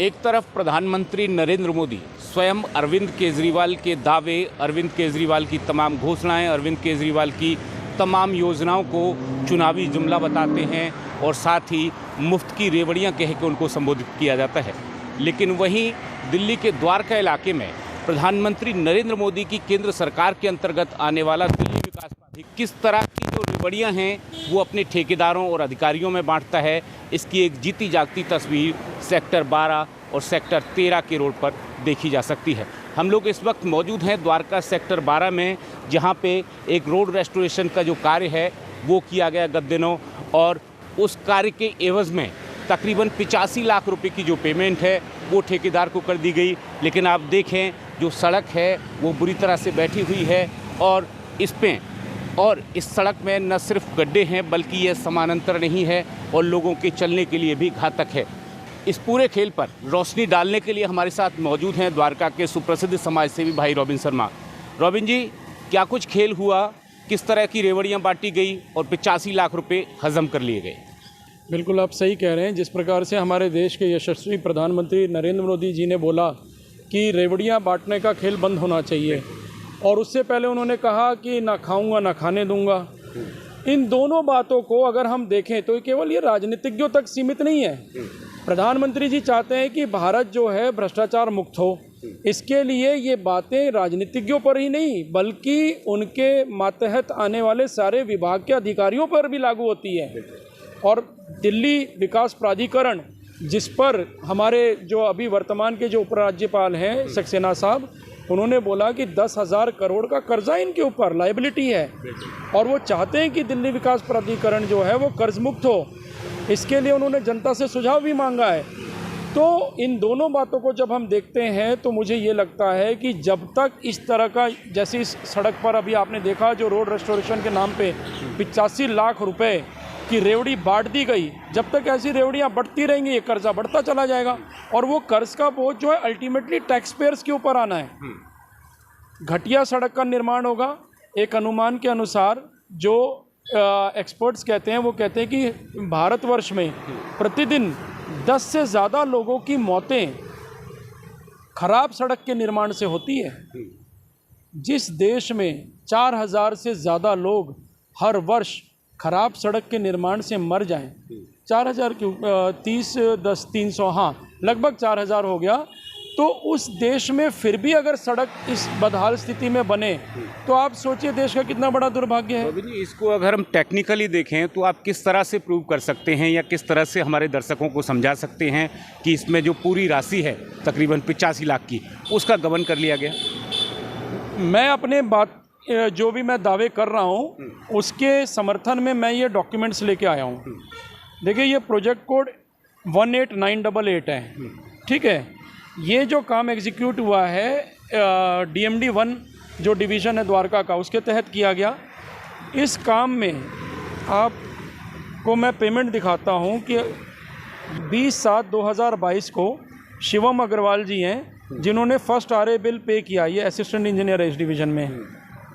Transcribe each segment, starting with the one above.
एक तरफ प्रधानमंत्री नरेंद्र मोदी स्वयं अरविंद केजरीवाल के दावे, अरविंद केजरीवाल की तमाम घोषणाएं, अरविंद केजरीवाल की तमाम योजनाओं को चुनावी जुमला बताते हैं और साथ ही मुफ्त की रेवड़ियां कह के उनको संबोधित किया जाता है। लेकिन वहीं दिल्ली के द्वारका इलाके में प्रधानमंत्री नरेंद्र मोदी की केंद्र सरकार के अंतर्गत आने वाला दिल्ली विकास प्राधिकरण किस तरह की जो रेवड़ियां हैं वो अपने ठेकेदारों और अधिकारियों में बांटता है, इसकी एक जीती जागती तस्वीर सेक्टर 12 और सेक्टर 13 के रोड पर देखी जा सकती है। हम लोग इस वक्त मौजूद हैं द्वारका सेक्टर 12 में, जहां पे एक रोड रेस्टोरेशन का जो कार्य है वो किया गया गत दिनों, और उस कार्य के एवज़ में तकरीबन 85 लाख रुपए की जो पेमेंट है वो ठेकेदार को कर दी गई। लेकिन आप देखें जो सड़क है वो बुरी तरह से बैठी हुई है और इस सड़क में न सिर्फ गड्ढे हैं बल्कि ये समानांतर नहीं है और लोगों के चलने के लिए भी घातक है। इस पूरे खेल पर रोशनी डालने के लिए हमारे साथ मौजूद हैं द्वारका के सुप्रसिद्ध समाजसेवी भाई रॉबिन शर्मा। रॉबिन जी, क्या कुछ खेल हुआ, किस तरह की रेवड़ियां बांटी गई और 85 लाख रुपए हजम कर लिए गए? बिल्कुल आप सही कह रहे हैं। जिस प्रकार से हमारे देश के यशस्वी प्रधानमंत्री नरेंद्र मोदी जी ने बोला कि रेवड़ियां बांटने का खेल बंद होना चाहिए, और उससे पहले उन्होंने कहा कि ना खाऊंगा ना खाने दूंगा। इन दोनों बातों को अगर हम देखें तो केवल ये राजनीतिज्ञों तक सीमित नहीं है। प्रधानमंत्री जी चाहते हैं कि भारत जो है भ्रष्टाचार मुक्त हो। इसके लिए ये बातें राजनीतिज्ञों पर ही नहीं बल्कि उनके मातहत आने वाले सारे विभाग के अधिकारियों पर भी लागू होती है। और दिल्ली विकास प्राधिकरण, जिस पर हमारे जो अभी वर्तमान के जो उपराज्यपाल हैं सक्सेना साहब, उन्होंने बोला कि 10,000 करोड़ का कर्जा इनके ऊपर लायबिलिटी है और वो चाहते हैं कि दिल्ली विकास प्राधिकरण जो है वो कर्ज मुक्त हो। इसके लिए उन्होंने जनता से सुझाव भी मांगा है। तो इन दोनों बातों को जब हम देखते हैं तो मुझे ये लगता है कि जब तक इस तरह का, जैसे इस सड़क पर अभी आपने देखा जो रोड रेस्टोरेशन के नाम पे 85 लाख रुपए की रेवड़ी बांट दी गई, जब तक ऐसी रेवड़ियाँ बढ़ती रहेंगी ये कर्जा बढ़ता चला जाएगा और वो कर्ज का बोझ जो है अल्टीमेटली टैक्स पेयर्स के ऊपर आना है। घटिया सड़क का निर्माण होगा। एक अनुमान के अनुसार जो एक्सपर्ट्स कहते हैं वो कहते हैं कि भारतवर्ष में प्रतिदिन 10 से ज़्यादा लोगों की मौतें खराब सड़क के निर्माण से होती है। जिस देश में 4,000 से ज़्यादा लोग हर वर्ष खराब सड़क के निर्माण से मर जाएं, 4,000 क्यों, 30 10 300, हाँ लगभग 4,000 हो गया, तो उस देश में फिर भी अगर सड़क इस बदहाल स्थिति में बने तो आप सोचिए देश का कितना बड़ा दुर्भाग्य है। इसको अगर हम टेक्निकली देखें तो आप किस तरह से प्रूव कर सकते हैं या किस तरह से हमारे दर्शकों को समझा सकते हैं कि इसमें जो पूरी राशि है तकरीबन 85 लाख की, उसका गबन कर लिया गया? मैं अपने बात जो भी मैं दावे कर रहा हूँ उसके समर्थन में मैं ये डॉक्यूमेंट्स लेके आया हूँ। देखिए ये प्रोजेक्ट कोड 18988 है, ठीक है। ये जो काम एग्जीक्यूट हुआ है DMD 1 जो डिवीज़न है द्वारका का, उसके तहत किया गया। इस काम में आपको मैं पेमेंट दिखाता हूँ कि 20/7/2022 को शिवम अग्रवाल जी हैं जिन्होंने फर्स्ट RA बिल पे किया, ये असिस्टेंट इंजीनियर है इस डिवीज़न में।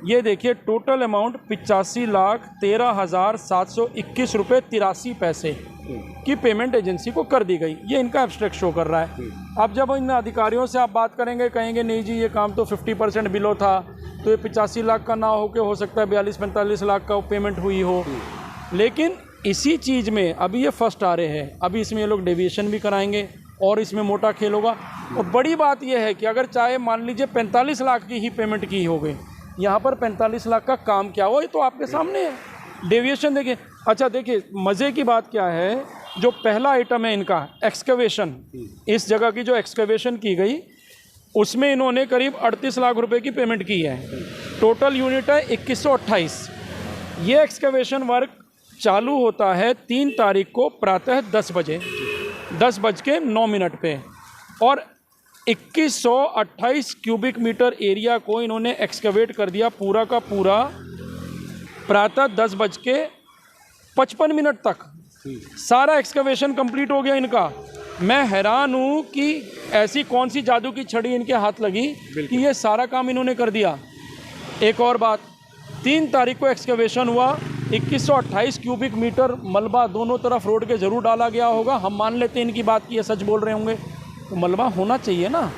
ये देखिए टोटल अमाउंट 85,13,721 रुपये 83 पैसे की पेमेंट एजेंसी को कर दी गई। ये इनका एब्स्ट्रैक्ट शो कर रहा है। अब जब इन अधिकारियों से आप बात करेंगे, कहेंगे नहीं जी ये काम तो 50% बिलो था, तो ये 85 लाख का ना हो के हो सकता है 42-45 लाख का पेमेंट हुई हो। लेकिन इसी चीज़ में अभी ये फर्स्ट RA है, अभी इसमें ये लोग डेविएशन भी कराएंगे और इसमें मोटा खेल होगा। और बड़ी बात यह है कि अगर चाहे मान लीजिए 45 लाख की ही पेमेंट की हो गई, यहाँ पर 45 लाख का काम क्या हो ये तो आपके सामने है। डेविएशन देखिए। अच्छा देखिए मज़े की बात क्या है, जो पहला आइटम है इनका एक्सकवेशन, इस जगह की जो एक्सकवेशन की गई उसमें इन्होंने करीब 38 लाख रुपए की पेमेंट की है। टोटल यूनिट है 2128। ये एक्सकवेशन वर्क चालू होता है 3 तारीख को प्रातः 10 बजे 10:09 पे, और 2128 क्यूबिक मीटर एरिया को इन्होंने एक्सकवेट कर दिया पूरा का पूरा प्रातः 10:55 तक। सारा एक्सकवेशन कंप्लीट हो गया इनका। मैं हैरान हूँ कि ऐसी कौन सी जादू की छड़ी इनके हाथ लगी कि ये सारा काम इन्होंने कर दिया। एक और बात, 3 तारीख को एक्सकवेशन हुआ, 2128 क्यूबिक मीटर मलबा दोनों तरफ रोड के ज़रूर डाला गया होगा। हम मान लेते हैं इनकी बात की ये सच बोल रहे होंगे। तो मलबा होना चाहिए ना,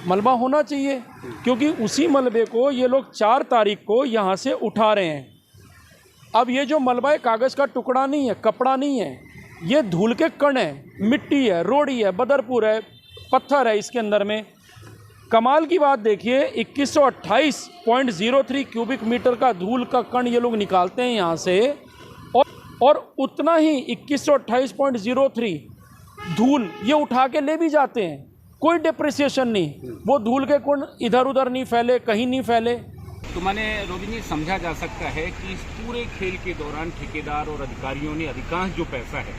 मलबा होना चाहिए, क्योंकि उसी मलबे को ये लोग 4 तारीख को यहाँ से उठा रहे हैं। अब ये जो मलबा है कागज़ का टुकड़ा नहीं है, कपड़ा नहीं है, ये धूल के कण है, मिट्टी है, रोड़ी है, बदरपुर है, पत्थर है इसके अंदर में। कमाल की बात देखिए, 2128.03 क्यूबिक मीटर का धूल का कण ये लोग निकालते हैं यहाँ से, और उतना ही 2128.03 धूल ये उठा के ले भी जाते हैं। कोई डिप्रिसिएशन नहीं, वो धूल के कण इधर उधर नहीं फैले, कहीं नहीं फैले। तो मैंने रोबिन जी समझा जा सकता है कि इस पूरे खेल के दौरान ठेकेदार और अधिकारियों ने अधिकांश जो पैसा है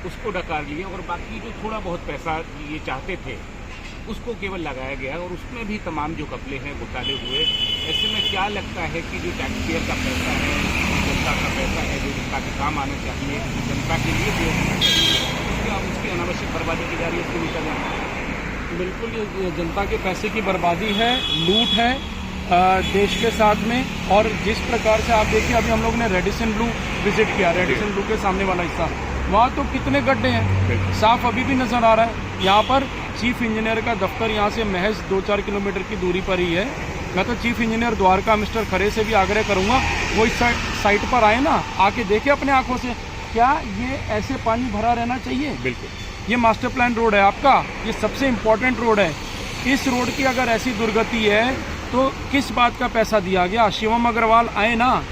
उसको डकार लिया और बाकी जो थोड़ा बहुत पैसा ये चाहते थे उसको केवल लगाया गया और उसमें भी तमाम जो घपले हैं घोटाले हुए। ऐसे में क्या लगता है कि जो टैक्स पेयर का पैसा है, जनता का पैसा है, जो जनता के काम आना चाहिए, जनता के लिए उसकी अनावश्यक बर्बादी की जा रही है, उसको नीचा जाना है। बिल्कुल, ये जनता के पैसे की बर्बादी है, लूट है देश के साथ में। और जिस प्रकार से आप देखिए, अभी हम लोग ने रेडिसन ब्लू विजिट किया, रेडिसन ब्लू के सामने वाला हिस्सा, वहाँ तो कितने गड्ढे हैं, साफ अभी भी नज़र आ रहा है। यहाँ पर चीफ इंजीनियर का दफ्तर यहाँ से महज 2-4 किलोमीटर की दूरी पर ही है। मैं तो चीफ इंजीनियर द्वारका मिस्टर खरे से भी आग्रह करूँगा, वो इस साइट पर आए ना, आके देखे अपने आँखों से, क्या ये ऐसे पानी भरा रहना चाहिए? बिल्कुल, ये मास्टर प्लान रोड है आपका, ये सबसे इम्पोर्टेंट रोड है। इस रोड की अगर ऐसी दुर्गति है तो किस बात का पैसा दिया गया? शिवम अग्रवाल आए ना,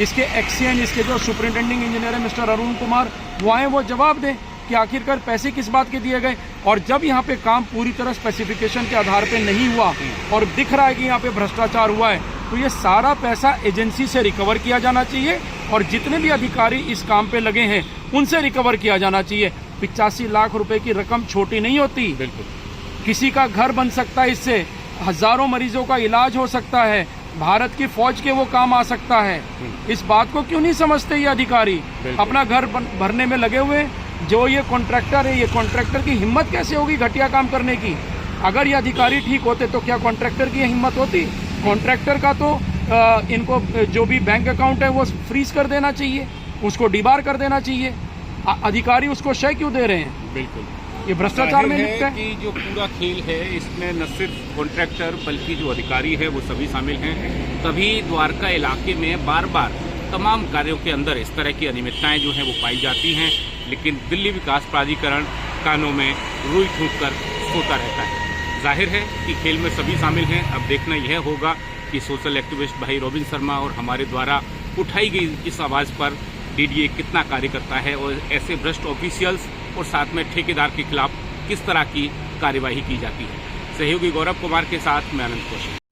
इसके एक्सचेंज, इसके जो सुपरिटेंडिंग इंजीनियर है मिस्टर अरुण कुमार, वो आए, वो जवाब दें कि आखिरकार पैसे किस बात के दिए गए। और जब यहाँ पे काम पूरी तरह स्पेसिफिकेशन के आधार पे नहीं हुआ और दिख रहा है कि यहाँ पे भ्रष्टाचार हुआ है, तो ये सारा पैसा एजेंसी से रिकवर किया जाना चाहिए और जितने भी अधिकारी इस काम पे लगे हैं उनसे रिकवर किया जाना चाहिए। 85 लाख रुपए की रकम छोटी नहीं होती। बिल्कुल, किसी का घर बन सकता है, इससे हजारों मरीजों का इलाज हो सकता है, भारत की फौज के वो काम आ सकता है। इस बात को क्यों नहीं समझते ये अधिकारी? अपना घर भरने में लगे हुए। जो ये कॉन्ट्रैक्टर है, ये कॉन्ट्रैक्टर की हिम्मत कैसे होगी घटिया काम करने की? अगर ये अधिकारी ठीक होते तो क्या कॉन्ट्रैक्टर की हिम्मत होती? कॉन्ट्रैक्टर का तो इनको जो भी बैंक अकाउंट है वो फ्रीज कर देना चाहिए, उसको डिबार कर देना चाहिए। अधिकारी उसको शय क्यों दे रहे हैं? बिल्कुल, ये भ्रष्टाचार में लिखता है कि जो पूरा खेल है इसमें न सिर्फ कॉन्ट्रैक्टर बल्कि जो अधिकारी है वो सभी शामिल हैं। तभी द्वारका इलाके में बार बार तमाम कार्यों के अंदर इस तरह की अनियमितताएं जो हैं वो पाई जाती हैं, लेकिन दिल्ली विकास प्राधिकरण कानों में रुई फूंक कर सोता रहता है। जाहिर है कि खेल में सभी शामिल हैं। अब देखना यह होगा कि सोशल एक्टिविस्ट भाई रोबिन शर्मा और हमारे द्वारा उठाई गई इस आवाज़ पर डीडीए कितना कार्य करता है और ऐसे भ्रष्ट ऑफिशियल्स और साथ में ठेकेदार के खिलाफ किस तरह की कार्यवाही की जाती है। सहयोगी गौरव कुमार के साथ मैं आनंद कौशिक।